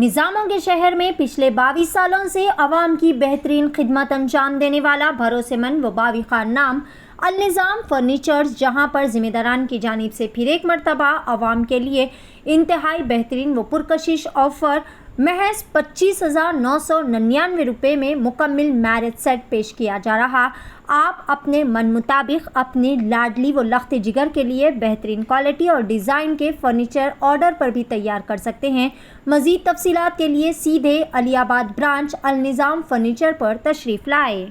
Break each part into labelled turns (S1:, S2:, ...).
S1: निज़ामों के शहर में पिछले 22 सालों से आवाम की बेहतरीन खिदमत अंजाम देने वाला भरोसेमंद व बाविक़ार नाम अल-निज़ाम फर्नीचर्स, जहां पर ज़िम्मेदारान की जानिब से फिर एक मरतबा आवाम के लिए इंतहाई बेहतरीन व पुरकशिश ऑफ़र महज 25,999 रुपये में मुकम्मल मैरिज सेट पेश किया जा रहा। आप अपने मन मुताबिक अपनी लाडली व लख्त जिगर के लिए बेहतरीन क्वालिटी और डिज़ाइन के फर्नीचर ऑर्डर पर भी तैयार कर सकते हैं। मज़ीद तफसीलात के लिए सीधे अलियाबाद ब्रांच अल-निज़ाम फर्नीचर पर तशरीफ़ लाए।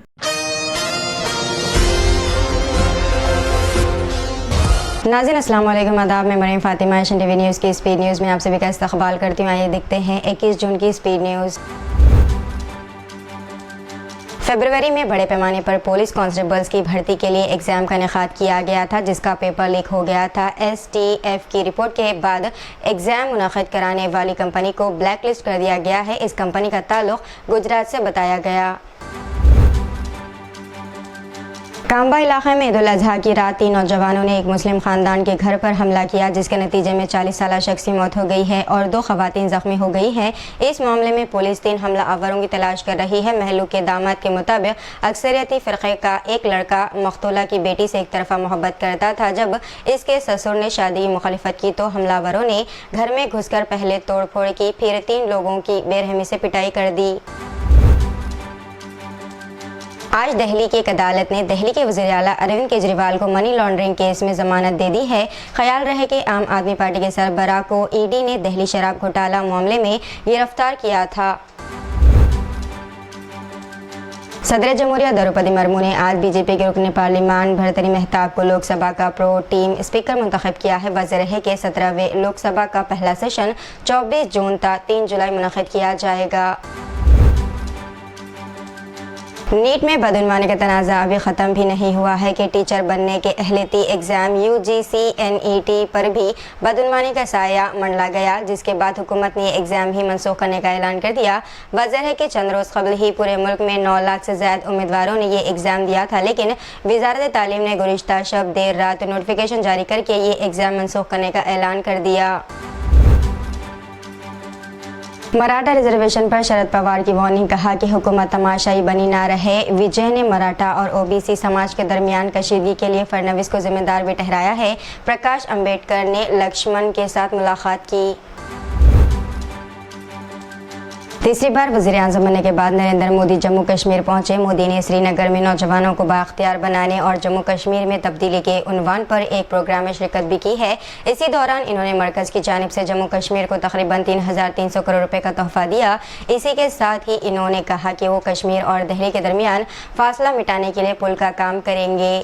S2: नाज़रीन अस्सलाम वालेकुम, आदाब। मैं Maryam Fatima Asian TV news की स्पीड न्यूज़ में आप सभी का इस्तक़बाल करती हूँ। आइए देखते हैं 21 जून की स्पीड न्यूज़। फरवरी में बड़े पैमाने पर पुलिस कांस्टेबल्स की भर्ती के लिए एग्ज़ाम का इनेकाद किया गया था, जिसका पेपर लीक हो गया था। STF की रिपोर्ट के बाद एग्ज़ाम मुनक़िद कराने वाली कंपनी को ब्लैक लिस्ट कर दिया गया है। इस कंपनी का ताल्लुक़ गुजरात से बताया गया। कांबा इलाके में ईद उल अज़हा की रात 3 नौजवानों ने एक मुस्लिम ख़ानदान के घर पर हमला किया, जिसके नतीजे में 40 साला शख्स की मौत हो गई है और 2 ख़वातीन ज़ख्मी हो गई हैं। इस मामले में पुलिस 3 हमला आवरों की तलाश कर रही है। महल्लू के दामाद के मुताबिक अक्सरियती फ़िरक़े का एक लड़का मक़तूला की बेटी से एक तरफ़ा मोहब्बत करता था। जब इसके ससुर ने शादी की मुखालिफत की तो हमलावरों ने घर में घुसकर पहले तोड़ फोड़ की, फिर 3 लोगों की बेरहमी से पिटाई कर दी। आज दिल्ली की एक अदालत ने दिल्ली के वज़ीर आला अरविंद केजरीवाल को मनी लॉन्ड्रिंग केस में ज़मानत दे दी है। ख्याल रहे कि आम आदमी पार्टी के सरबराह को ED ने दिल्ली शराब घोटाला मामले में गिरफ्तार किया था। सदर जमहूरिया द्रौपदी मुर्मू ने आज BJP के रुकन पार्लिमान भर्तरी मेहताब को लोकसभा का प्रो टीम स्पीकर मुंतखब किया है। वाज़ेह है कि 17वें लोकसभा का पहला सेशन 24 जून तक 3 जुलाई मुनक़िद किया जाएगा। नीट में बदउनवानी का तनाज़ा अभी ख़त्म भी नहीं हुआ है कि टीचर बनने के अहलियती एग्ज़ाम UGC NET पर भी बदउनवानी का साया मंडला गया, जिसके बाद हुकूमत ने एग्ज़ाम ही मनसूख करने का ऐलान कर दिया। वाज़ेह है कि चंद रोज़ कबल ही पूरे मुल्क में 9 लाख से ज़्यादा उम्मीदवारों ने ये एग्ज़ाम दिया था, लेकिन वज़ारत तालीम ने गुज़िश्ता शब देर रात नोटिफिकेशन जारी करके ये एग्ज़ाम मनसूख करने का ऐलान कर दिया। मराठा रिजर्वेशन पर शरद पवार की वार्निंग, कहा कि हुकूमत तमाशाई बनी ना रहे। विजय ने मराठा और OBC समाज के दरमियान कशीदगी के लिए फडणवीस को जिम्मेदार भी ठहराया है। प्रकाश अंबेडकर ने लक्ष्मण के साथ मुलाकात की। तीसरी बार वज़ीर आज़म बनने के बाद नरेंद्र मोदी जम्मू कश्मीर पहुंचे। मोदी ने श्रीनगर में नौजवानों को बाख्तियार बनाने और जम्मू कश्मीर में तब्दीली के उन्वान पर एक प्रोग्राम में शिरकत भी की है। इसी दौरान इन्होंने मरकज़ की जानिब से जम्मू कश्मीर को तकरीबन 3,300 करोड़ रुपए का तोहफा दिया। इसी के साथ ही इन्होंने कहा कि वो कश्मीर और दिल्ली के दरमियान फासला मिटाने के लिए पुल का काम करेंगे।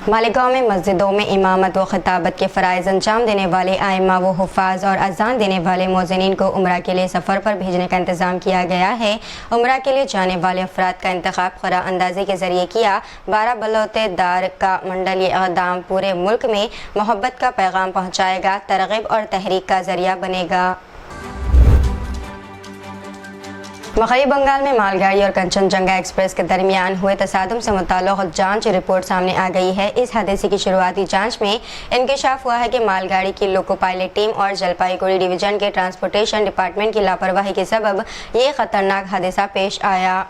S2: मालेगांव में मस्जिदों में इमामत व खिताबत के फ़राइज़ अंजाम देने वाले आइमा व हुफ़ाज़ और अज़ान देने वाले मौज़िनीन को उम्रा के लिए सफ़र पर भेजने का इंतज़ाम किया गया है। उम्रा के लिए जाने वाले अफराद का इंतखाब क़ुरा अंदाज़ी के ज़रिए किया। 12 बलोतेदार का मंडल ये इक़दाम पूरे मुल्क में मोहब्बत का पैगाम पहुँचाएगा, तरग़ीब और तहरीक का ज़रिया बनेगा। मग़रबी बंगाल में मालगाड़ी और कंचनजंगा एक्सप्रेस के दरमियान हुए तसादुम से मुताल्लिक़ जांच रिपोर्ट सामने आ गई है। इस हादसे की शुरुआती जांच में इंकशाफ हुआ है कि मालगाड़ी की लोको पायलट टीम और जलपाईगुड़ी डिवीज़न के ट्रांसपोर्टेशन डिपार्टमेंट की लापरवाही के सबब ये ख़तरनाक हादसा पेश आया।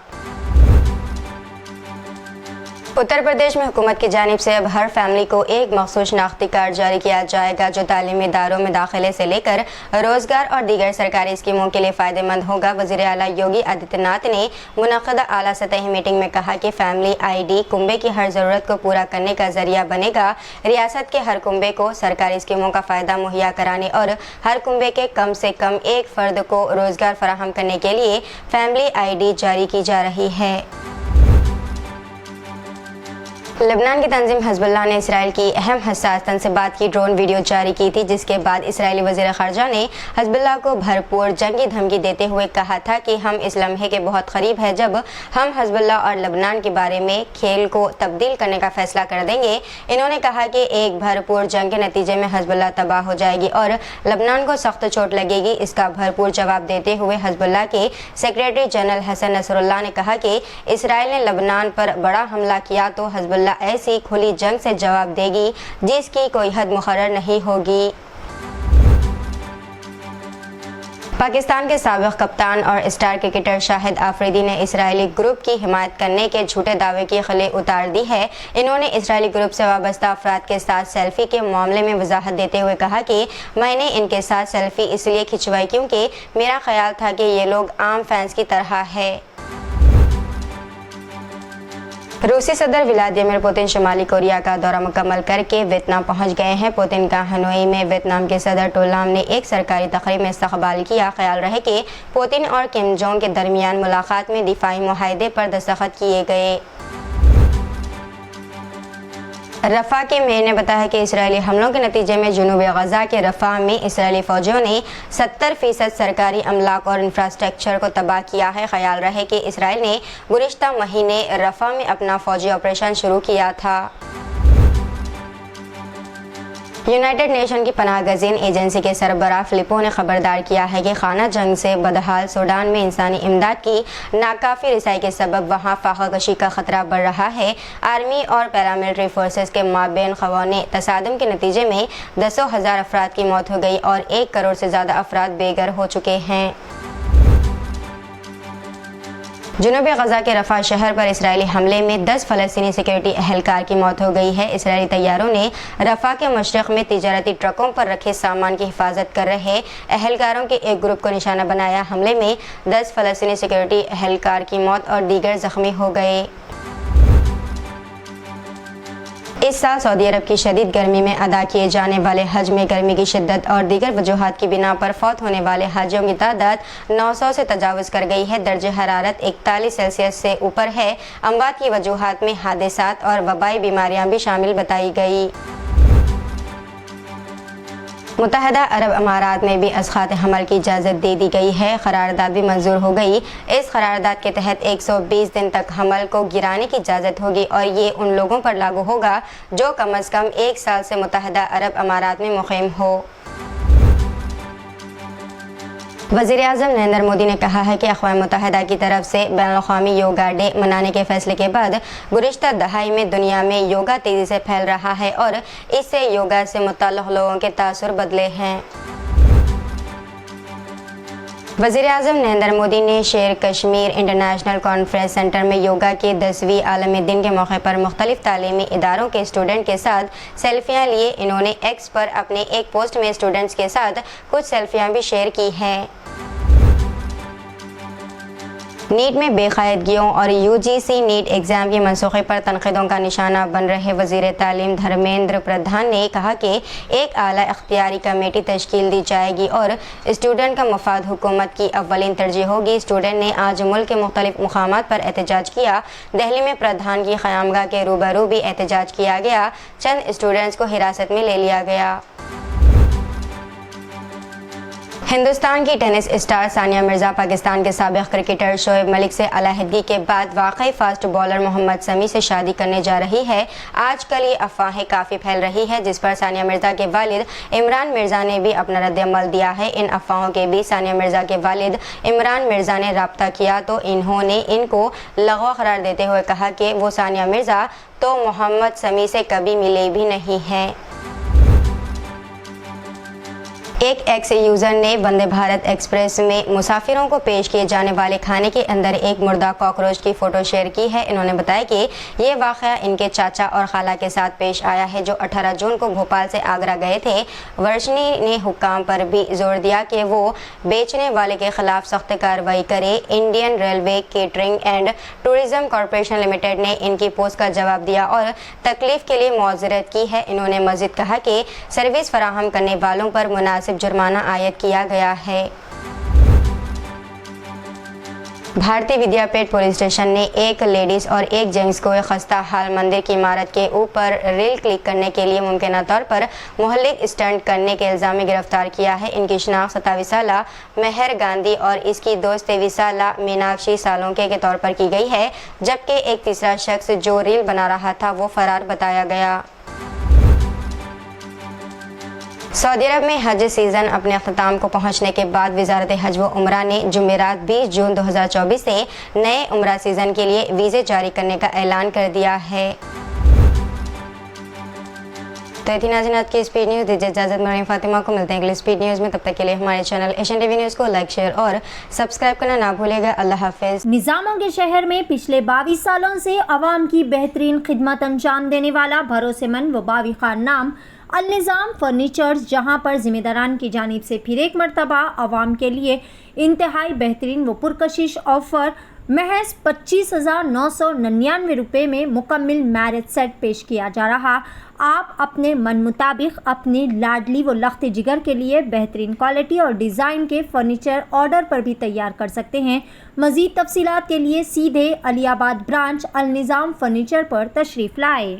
S2: उत्तर प्रदेश में हुकूमत की जानिब से अब हर फैमिली को एक मखसूस शनाख्ती कार्ड जारी किया जाएगा, जो तालीमी इदारों में दाखिले से लेकर रोज़गार और दीगर सरकारी स्कीमों के लिए फ़ायदेमंद होगा। वज़ीर आला योगी आदित्यनाथ ने मुनक़्क़दा आला सतही मीटिंग में कहा कि फैमिली ID कुंबे की हर ज़रूरत को पूरा करने का ज़रिया बनेगा। रियासत के हर कुंबे को सरकारी स्कीमों का फ़ायदा मुहैया कराने और हर कुंबे के कम से कम एक फ़र्द को रोज़गार फराहम करने के लिए फैमिली ID जारी की जा रही है। लेबनान की तंजीम हिज़्बुल्लाह ने इसराइल की अहम हसास तनसीबात की ड्रोन वीडियो जारी की थी, जिसके बाद इसराइली वज़ीर ख़ारजा ने हिज़्बुल्लाह को भरपूर जंगी धमकी देते हुए कहा था कि हम इस लम्हे के बहुत करीब है जब हम हिज़्बुल्लाह और लेबनान के बारे में खेल को तब्दील करने का फ़ैसला कर देंगे। इन्होंने कहा कि एक भरपूर जंग के नतीजे में हिज़्बुल्लाह तबाह हो जाएगी और लेबनान को सख्त चोट लगेगी। इसका भरपूर जवाब देते हुए हिज़्बुल्लाह के सेक्रेटरी जनरल हसन नसरुल्लाह ने कहा कि इसराइल ने लेबनान पर बड़ा हमला किया तो हिज़्बुल्लाह ऐसी खुली जंग से जवाब देगी जिसकी कोई हद मुकर्रर नहीं होगी। पाकिस्तान के साबिक कप्तान और स्टार क्रिकेटर शाहिद आफरीदी ने इसराइली ग्रुप की हिमायत करने के झूठे दावे की खले उतार दी है। इन्होंने इसराइली ग्रुप से वाबस्ता अफराद के साथ सेल्फी के मामले में वजाहत देते हुए कहा कि मैंने इनके साथ सेल्फी इसलिए खिंचवाई क्योंकि मेरा ख्याल था कि ये लोग आम फैंस की तरह है। रूसी सदर व्लादिमीर पुतिन शुमाली कोरिया का दौरा मुकम्मल करके वियतनाम पहुंच गए हैं। पुतिन का हनोई में वियतनाम के सदर टो लाम ने एक सरकारी तकरीब में इस्तकबाल किया। ख्याल रहे कि पुतिन और किम जोंग के दरमियान मुलाकात में दिफाई मुआहदे पर दस्तखत किए गए। रफ़ा के मेयर ने बताया कि इसराइली हमलों के नतीजे में जुनूबी गजा के रफ़ा में इसराइली फ़ौजियों ने 70% सरकारी अमलाक और इंफ्रास्ट्रक्चर को तबाह किया है। ख्याल रहे कि इसराइल ने गुज़िश्ता महीने रफ़ा में अपना फ़ौजी ऑपरेशन शुरू किया था। यूनाइटेड नेशन की पनाह गज़ीन एजेंसी के सरबराह फिलिपो ने खबरदार किया है कि खाना जंग से बदहाल सूडान में इंसानी इमदाद की नाकाफ़ी रसाई के सबब वहाँ फाका कशी का ख़तरा बढ़ रहा है। आर्मी और पैरामिलिट्री फोर्सेस के माबेन ख़वाने तसादम के नतीजे में 10,000 अफराद की मौत हो गई और 1 करोड़ से ज़्यादा अफराद बेघर हो चुके हैं। जनूबी गजा के रफ़ा शहर पर इसराइली हमले में 10 फ़लस्तीनी सिक्योरिटी अहलकार की मौत हो गई है। इसराइली तैयारों ने रफ़ा के मशरक़ में तिजारती ट्रकों पर रखे सामान की हिफाजत कर रहे अहलकारों के एक ग्रुप को निशाना बनाया। हमले में 10 फ़लस्तीनी सिक्योरिटी अहलकार की मौत और दीगर ज़ख्मी हो गए। इस साल सऊदी अरब की शदीद गर्मी में अदा किए जाने वाले हज में गर्मी की शिद्दत और दीगर वजूहात की बिना पर फौत होने वाले हाजियों की तादाद 900 से तजावुज़ कर गई है। दर्जे हरारत 41 सेल्सियस से ऊपर है। अमवात की वजूहात में हादसात और वबाई बीमारियां भी शामिल बताई गई। मुत्तहदा अरब अमारात में भी असख़ात हमल की इजाज़त दे दी गई है। करारदाद भी मंजूर हो गई। इस करारदाद के तहत 120 दिन तक हमल को गिराने की इजाज़त होगी और ये उन लोगों पर लागू होगा जो कम अज़ कम 1 साल से मुत्तहदा अरब अमारात में मुक़ीम हो। वज़ीर-ए-आज़म नरेंद्र मोदी ने कहा है कि अक़वाम मुत्तहिदा की तरफ से बैनुल-अक़वामी योगा डे मनाने के फैसले के बाद गुज़िश्ता दहाई में दुनिया में योगा तेज़ी से फैल रहा है और इससे योगा से मुतल्लिक़ लोगों के तासुर बदले हैं। वज़ीर-ए-आज़म नरेंद्र मोदी ने शेर कश्मीर इंटरनेशनल कॉन्फ्रेंस सेंटर में योगा के 10वीं आलमी दिन के मौके पर मुख्तलिफ तालीमी इदारों के स्टूडेंट के साथ सेल्फियाँ लिए। इन्होंने एक्स पर अपने एक पोस्ट में स्टूडेंट्स के साथ कुछ सेल्फियाँ भी शेयर की हैं। नीट में बेकायदगियों और यूजीसी नीट एग्ज़ाम की मनसूखी पर तनक़ीदों का निशाना बन रहे वज़ीर तालीम धर्मेंद्र प्रधान ने कहा कि एक आला इख्तियारी कमेटी तश्कील दी जाएगी और स्टूडेंट का मफाद हुकूमत की अव्वलीन तरजीह होगी। स्टूडेंट ने आज मुल्क के मुख्तलिफ मुकामात पर एहतजाज किया। दिल्ली में प्रधान की क़यामगाह के रूबरू भी एहतजाज किया गया। चंद स्टूडेंट्स को हिरासत में ले लिया गया। हिंदुस्तान की टेनिस स्टार सानिया मिर्ज़ा पाकिस्तान के साबिक़ क्रिकेटर शोएब मलिक से अलहदगी के बाद वाकई फास्ट बॉलर मोहम्मद शमी से शादी करने जा रही है। आजकल ये अफवाहें काफ़ी फैल रही है जिस पर सानिया मिर्ज़ा के वालिद इमरान मिर्ज़ा ने भी अपना रद्द-ए-अमल दिया है। इन अफवाहों के बीच सानिया मिर्ज़ा के वालिद इमरान मिर्ज़ा ने राब्ता किया तो इन्होंने इनको लग़वा करार देते हुए कहा कि वो सानिया मिर्ज़ा तो मोहम्मद शमी से कभी मिले भी नहीं हैं। एक एक्स यूज़र ने वंदे भारत एक्सप्रेस में मुसाफिरों को पेश किए जाने वाले खाने के अंदर एक मुर्दा कॉकरोच की फ़ोटो शेयर की है। इन्होंने बताया कि ये वाक़या इनके चाचा और खाला के साथ पेश आया है जो 18 जून को भोपाल से आगरा गए थे। वर्षनी ने हुक्काम पर भी जोर दिया कि वो बेचने वाले के ख़िलाफ़ सख्त कार्रवाई करे। Indian railway catering and tourism corporation limited ने इनकी पोस्ट का जवाब दिया और तकलीफ़ के लिए मौज़रत की है। इन्होंने मज़ीद कहा कि सर्विस फराहम करने वालों पर मुनासिब जुर्माना आयद किया गया है। भारतीय विद्यापीठ पुलिस स्टेशन ने एक लेडीज़ और एक जेंट्स को एक खस्ता हाल मंदिर की इमारत के ऊपर रेल क्लिक करने के लिए मुमकिन तौर पर मुहल्लिक स्टंट करने के इल्ज़ाम में गिरफ्तार किया है। इनकी शनाख्त 27 साला मेहर गांधी और इसकी दोस्त 23 साला मीनाक्षी सालोंके के तौर पर की गई है, जबकि एक तीसरा शख्स जो रील बना रहा था वो फरार बताया गया। सऊदी अरब में हज सीज़न अपने अख्ताम को पहुंचने के बाद वज़ारत हज व उम्रा ने जुमेरात 20 जून 2024 से नए उम्रा सीज़न के लिए वीज़े जारी करने का ऐलान कर दिया है। तो इतनी नाज़रीन आज की स्पीड न्यूज़, दीजिए इजाज़त। मरीम फातिमा को मिलते हैं अगली स्पीड न्यूज़ में। तब तक के लिए हमारे चैनल एशियन टीवी न्यूज़ को लाइक, शेयर और सब्सक्राइब करना ना भूलिएगा। अल्लाह हाफिज़।
S1: निज़ामों के शहर में पिछले 22 सालों से अवाम की बेहतरीन खिदमत अंजाम देने वाला भरोसेमंद व बाविखार नाम अल-निज़ाम फर्नीचर्स, जहां पर ज़िम्मेदारान की जानिब से फिर एक मरतबा अवाम के लिए इंतहाई बेहतरीन व पुरकशिश ऑफ़र महज 25,999 रुपये में मुकम्मल मैरिज सेट पेश किया जा रहा। आप अपने मन मुताबिक अपनी लाडली व लख्त जिगर के लिए बेहतरीन क्वालिटी और डिज़ाइन के फर्नीचर ऑर्डर पर भी तैयार कर सकते हैं। मज़ीद तफसीलात के लिए सीधे अली आबाद ब्रांच अल-निज़ाम फर्नीचर पर तशरीफ़ लाएँ।